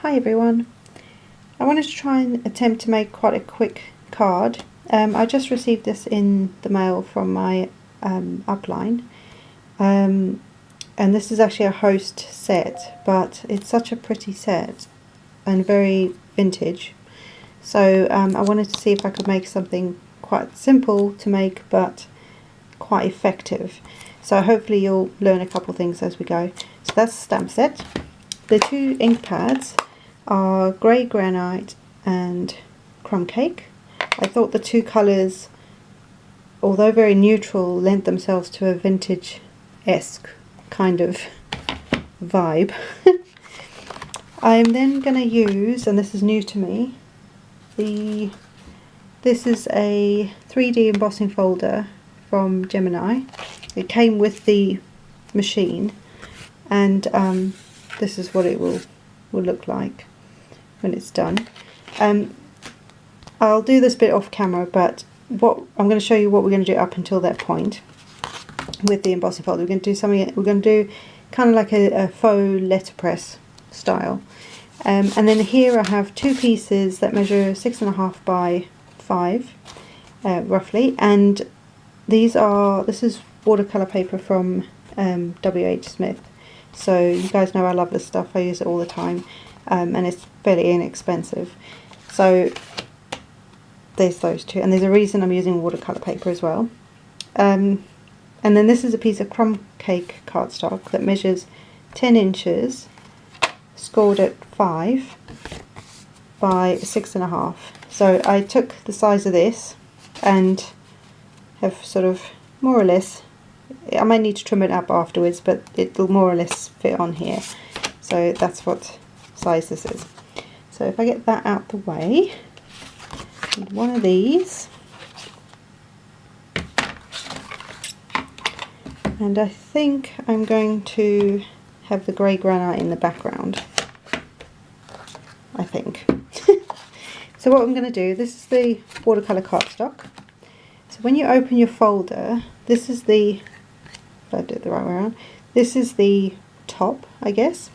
Hi everyone. I wanted to try and attempt to make quite a quick card. I just received this in the mail from my upline, and this is actually a host set, but it's such a pretty set and very vintage, so I wanted to see if I could make something quite simple to make but quite effective. So hopefully you'll learn a couple things as we go. So that's the stamp set. The two ink pads are grey granite and crumb cake. I thought the two colours, although very neutral, lent themselves to a vintage-esque kind of vibe. I'm then going to use, and this is new to me, this is a 3D embossing folder from Gemini. It came with the machine, and this is what it will look like when it's done. I'll do this bit off camera, but what I'm going to show you what we're going to do up until that point with the embossing folder. We're going to do something. We're going to do kind of like a faux letterpress style, and then here I have two pieces that measure 6.5 by 5 roughly, and this is watercolor paper from W.H. Smith. So you guys know I love this stuff. I use it all the time. And it's fairly inexpensive. So there's those two, and there's a reason I'm using watercolor paper as well. And then this is a piece of crumb cake cardstock that measures 10 inches, scored at 5 by 6.5. So I took the size of this and have sort of more or less, I might need to trim it up afterwards, but it'll more or less fit on here. So that's what size this is. So if I get that out the way, one of these, and I think I'm going to have the grey granite in the background, I think. So what I'm going to do, this is the watercolour cardstock. So when you open your folder, this is the, if I do it the right way around, this is the top, I guess.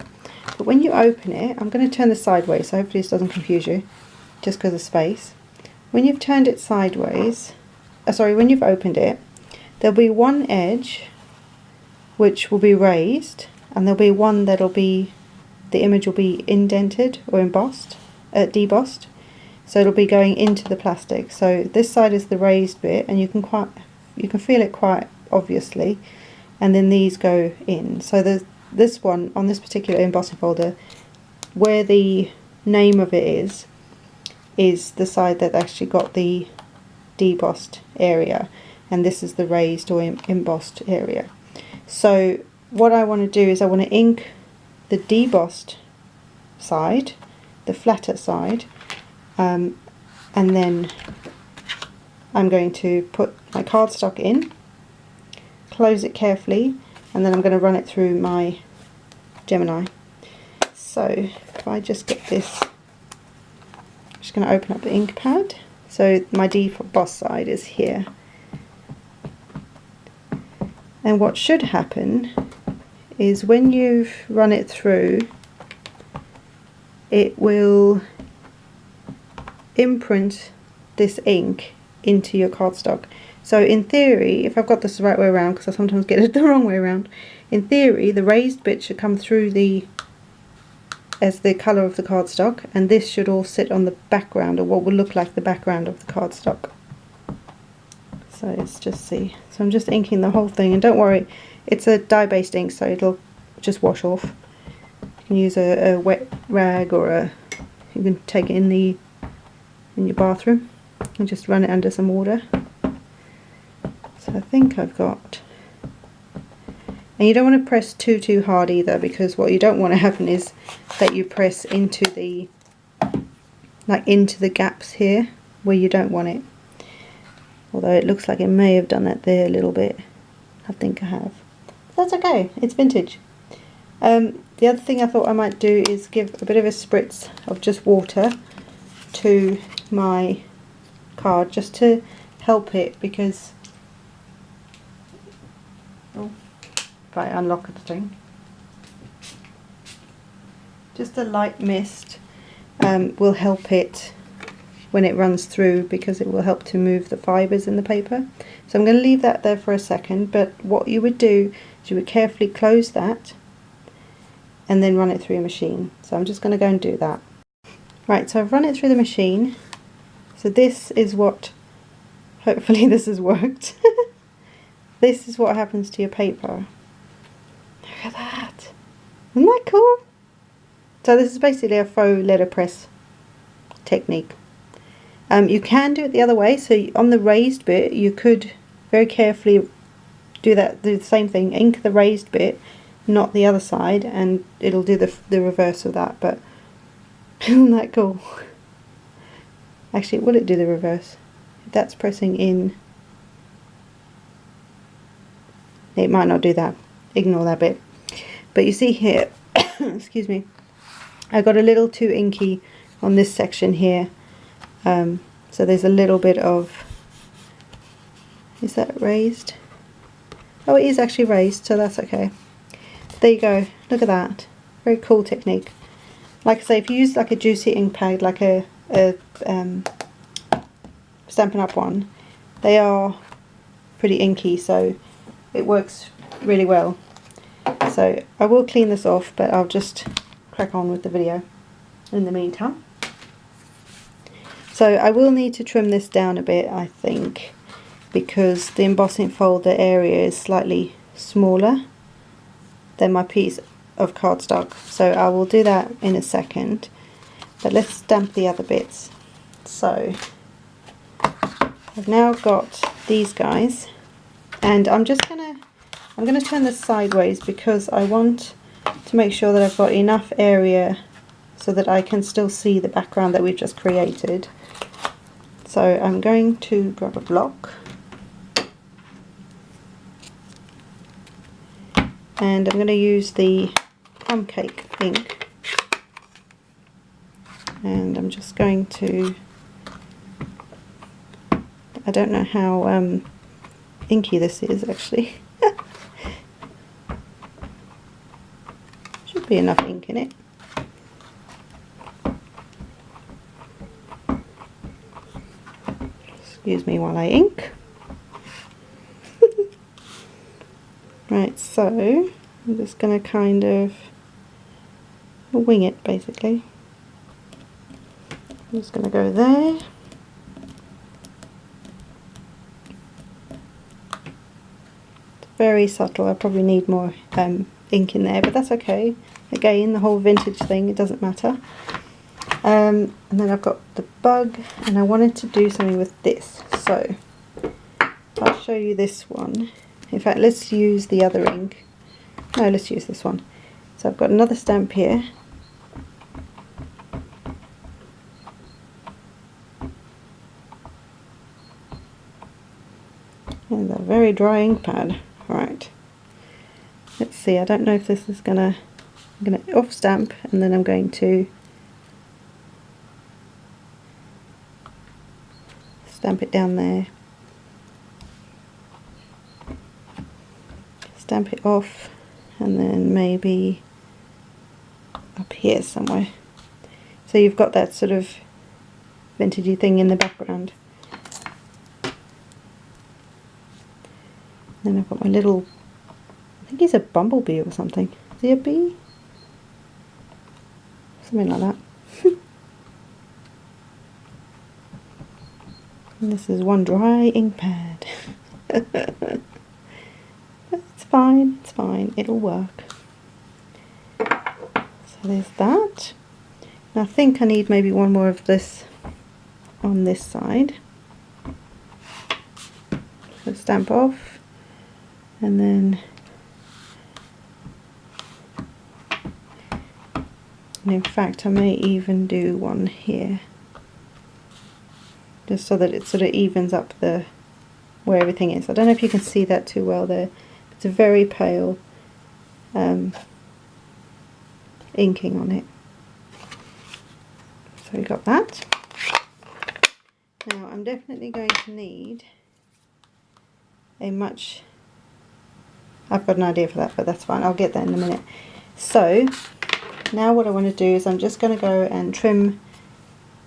But when you open it, I'm going to turn this sideways, so hopefully this doesn't confuse you, just because of space. When you've turned it sideways, when you've opened it, there'll be one edge which will be raised, and there'll be one that'll be, the image will be indented or embossed, debossed, so it'll be going into the plastic. So this side is the raised bit, and you can feel it quite obviously, and then these go in. So there's this one on this particular embossing folder, where the name of it is the side that actually got the debossed area, and this is the raised or embossed area. So what I want to do is I want to ink the debossed side, the flatter side, and then I'm going to put my cardstock in, close it carefully, and then I'm going to run it through my Gemini. So if I just get this, I'm just going to open up the ink pad. So my deboss side is here. And what should happen is when you've run it through, it will imprint this ink into your cardstock. So in theory, if I've got this the right way around, because I sometimes get it the wrong way around, in theory the raised bit should come through as the colour of the cardstock, and this should all sit on the background, or what will look like the background of the cardstock. So let's just see. So I'm just inking the whole thing, and don't worry, it's a dye-based ink, so it'll just wash off. You can use a wet rag, or you can take it in your bathroom and just run it under some water. So I think I've got, and you don't want to press too hard either, because what you don't want to happen is that you press into the gaps here where you don't want it. Although it looks like it may have done that there a little bit. I think I have. That's okay, it's vintage. The other thing I thought I might do is give a bit of a spritz of just water to my card, just to help it, because if I unlock the thing, just a light mist will help it when it runs through, because it will help to move the fibres in the paper. So I'm going to leave that there for a second, but what you would do is you would carefully close that and then run it through a machine. So I'm just going to go and do that. Right, so I've run it through the machine. So this is what, hopefully this has worked. This is what happens to your paper. Look at that. Isn't that cool? So this is basically a faux letterpress technique. You can do it the other way, so on the raised bit you could very carefully do the same thing, ink the raised bit, not the other side, and it'll do the reverse of that. But isn't that cool? Actually, will it do the reverse? That's pressing in. It might not do that. Ignore that bit. But you see here, excuse me, I got a little too inky on this section here. So there's a little bit of, is that raised? Oh, it is actually raised, so that's okay. There you go, look at that. Very cool technique. Like I say, if you use like a juicy ink pad, like a Stampin' Up one, they are pretty inky, so it works really well. So I will clean this off, but I'll just crack on with the video in the meantime. So I will need to trim this down a bit, I think, because the embossing folder area is slightly smaller than my piece of cardstock. So I will do that in a second, but let's stamp the other bits. So I've now got these guys, and I'm gonna turn this sideways because I want to make sure that I've got enough area so that I can still see the background that we've just created. So I'm going to grab a block and I'm going to use the plum cake ink, and I'm just going to, I don't know how inky this is actually. Should be enough ink in it. Excuse me while I ink. Right, so I'm just going to kind of wing it basically. I'm just going to go there. It's very subtle, I probably need more ink in there, but that's okay. Again, the whole vintage thing, it doesn't matter. And then I've got the bug, and I wanted to do something with this, so I'll show you this one. In fact, let's use the other ink. No, let's use this one. So I've got another stamp here. And a very dry ink pad. Right. Let's see, I don't know if this is I'm gonna off stamp, and then I'm going to stamp it down there, stamp it off, and then maybe up here somewhere. So you've got that sort of vintagey thing in the background. Then I've got my little, I think he's a bumblebee or something. Is he a bee? Something like that. And this is one dry ink pad. But it's fine, it'll work. So there's that. And I think I need maybe one more of this on this side. So stamp off, and then, and in fact I may even do one here, just so that it sort of evens up the where everything is. I don't know if you can see that too well there. It's a very pale inking on it. So we got that. Now I'm definitely going to need a much, I've got an idea for that, but that's fine, I'll get that in a minute. So now what I want to do is I'm just going to go and trim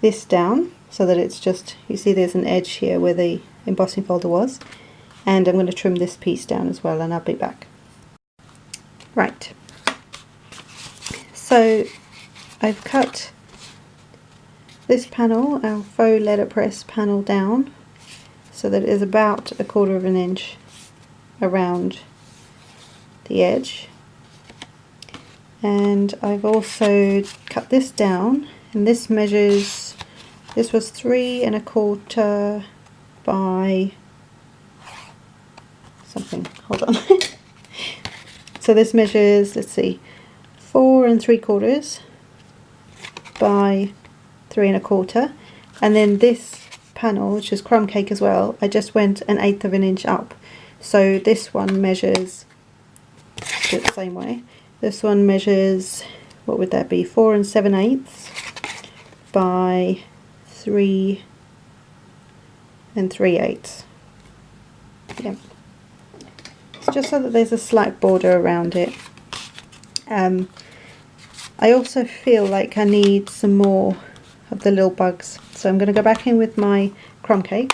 this down so that it's just, you see there's an edge here where the embossing folder was, and I'm going to trim this piece down as well, and I'll be back. Right, so I've cut this panel, our faux letterpress panel, down so that it is about 1/4 of an inch around the edge, and I've also cut this down, and this measures, this was 3 1/4 by something, hold on. So this measures, let's see, 4 3/4 by 3 1/4, and then this panel, which is crumb cake as well, I just went 1/8 of an inch up. So this one measures, do it the same way, this one measures, what would that be, 4 7/8 by 3 3/8. Yeah. It's just so that there's a slight border around it. I also feel like I need some more of the little bugs, so I'm going to go back in with my crumb cake,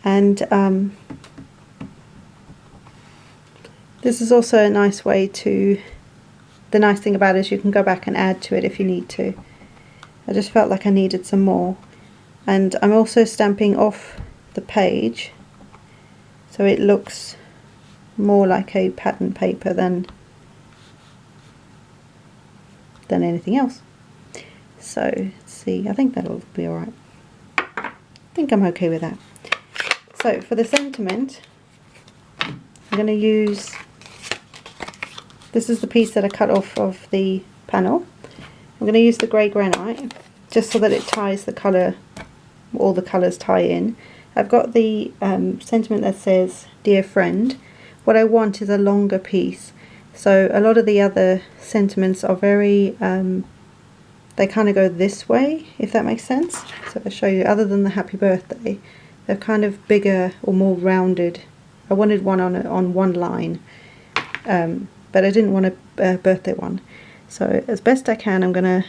and this is also a nice way to, the nice thing about it is you can go back and add to it if you need to. I just felt like I needed some more, and I'm also stamping off the page so it looks more like a pattern paper than anything else. So let's see, I think that'll be alright. I think I'm okay with that. So for the sentiment, I'm going to use, this is the piece that I cut off of the panel. I'm going to use the grey granite just so that it ties the colour, all the colours tie in. I've got the sentiment that says dear friend. What I want is a longer piece. So a lot of the other sentiments are very, they kind of go this way, if that makes sense. So I'll show you, other than the happy birthday, they're kind of bigger or more rounded. I wanted one on one line, but I didn't want a birthday one. So as best I can, I'm going to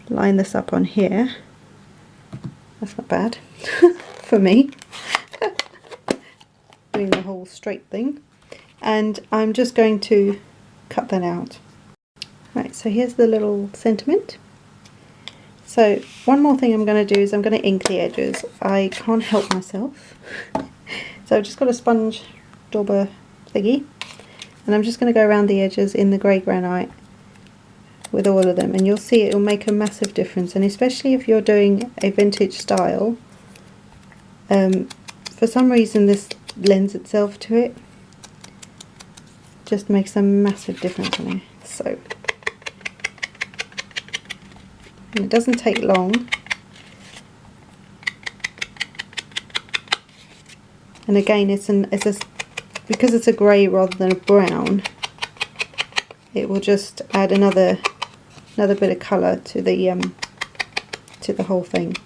line this up on here. That's not bad for me, doing the whole straight thing. And I'm just going to cut that out. Right, so here's the little sentiment. So one more thing I'm going to do is I'm going to ink the edges. I can't help myself. So I've just got a sponge dauber thingy, and I'm just going to go around the edges in the grey granite with all of them, and you'll see it will make a massive difference, and especially if you're doing a vintage style. For some reason this lends itself to it. Just makes a massive difference on it. So, and it doesn't take long, and again because it's a grey rather than a brown, it will just add another bit of colour to the whole thing.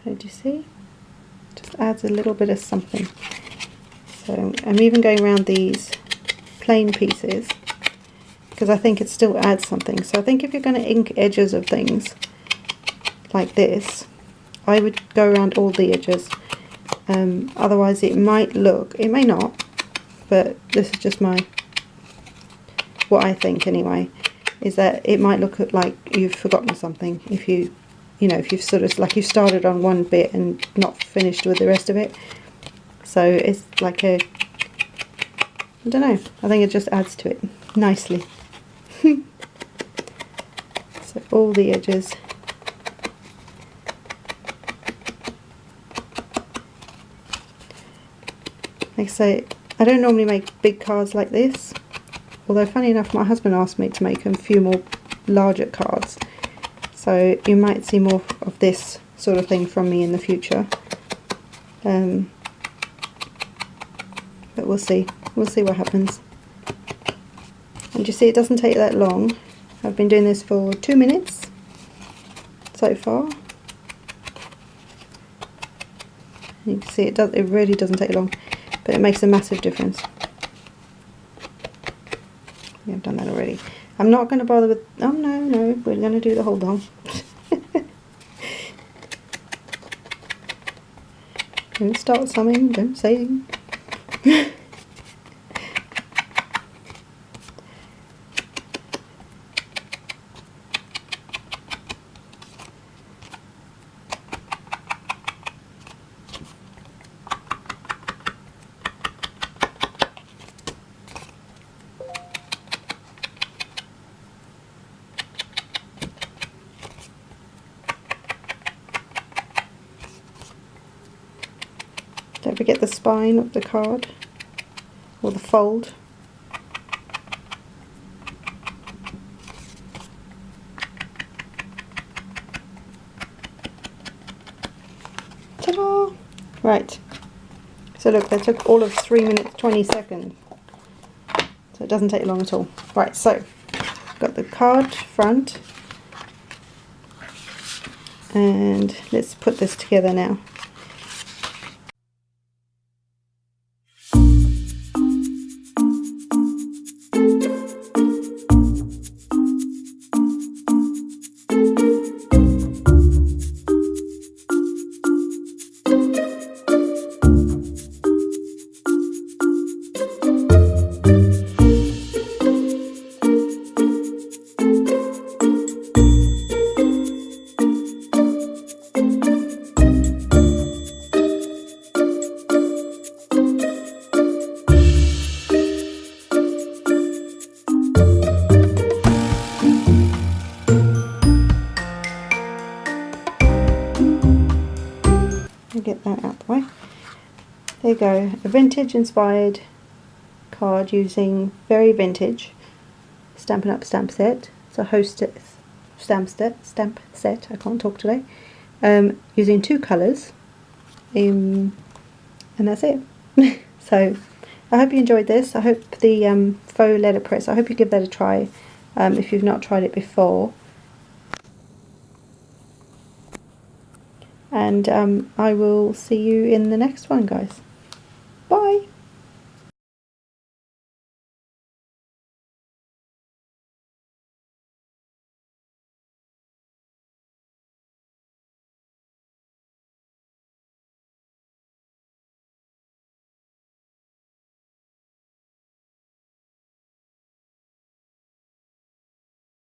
So do you see? Just adds a little bit of something. So I'm even going around these plain pieces because I think it still adds something. So I think if you're going to ink edges of things like this, I would go around all the edges. Otherwise it might look, it may not, but this is just what I think anyway, is that it might look like you've forgotten something if if you've sort of, like you started on one bit and not finished with the rest of it. So it's like I don't know, I think it just adds to it nicely. So all the edges. Like I say, I don't normally make big cards like this, although funny enough my husband asked me to make a few more larger cards. So you might see more of this sort of thing from me in the future. But we'll see. We'll see what happens. And you see it doesn't take that long I've been doing this for 2 minutes so far. You can see it really doesn't take long, but it makes a massive difference. Yeah, I've done that already. I'm not going to bother with, oh no, we're going to do the whole dog. Don't start something, don't say. Don't forget the spine of the card, or the fold. Ta-da! Right, so look, that took all of 3 minutes 20 seconds. So it doesn't take long at all. Right, so got the card front, and let's put this together now. Get that out the way. There you go, a vintage inspired card using very vintage Stampin' Up! Stamp set. It's a hostess stamp set, I can't talk today. Using 2 colours, and that's it. So I hope you enjoyed this. I hope the faux letterpress, I hope you give that a try if you've not tried it before. And I will see you in the next one, guys. Bye!